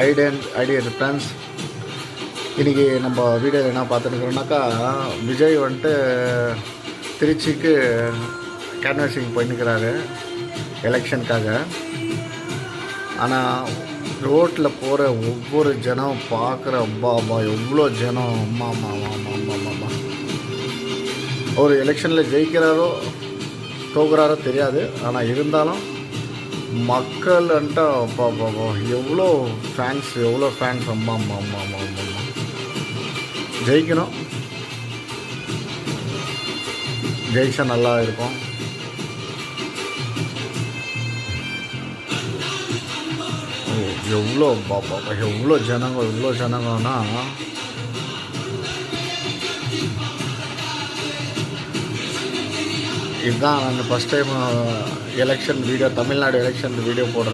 ஐடியன் friends, இன்றைக்கி நம்ம வீடியோவில் என்ன பார்த்துருக்குறோன்னாக்கா, விஜய் வந்துட்டு திருச்சிக்கு கேன்வாசிங் பண்ணிக்கிறாரு எலெக்ஷனுக்காக. ஆனால் ரோட்டில் போகிற ஒவ்வொரு ஜனம் பார்க்குற அம்மா எவ்வளோ ஜனம், அம்மா. ஒரு எலெக்ஷனில் ஜெயிக்கிறாரோ தோக்குறாரோ தெரியாது, ஆனால் இருந்தாலும் மக்கள்ன்ட்டு அப்பா எவ்வளோ ஃபேன்ஸ் அம்மா. ஜெயிக்கணும், ஜெயிச்சா நல்லா இருக்கும். எவ்வளோ ஜனங்கன்னா இதுதான் நான் first time election video, Tamil Nadu election video போடுறேன்.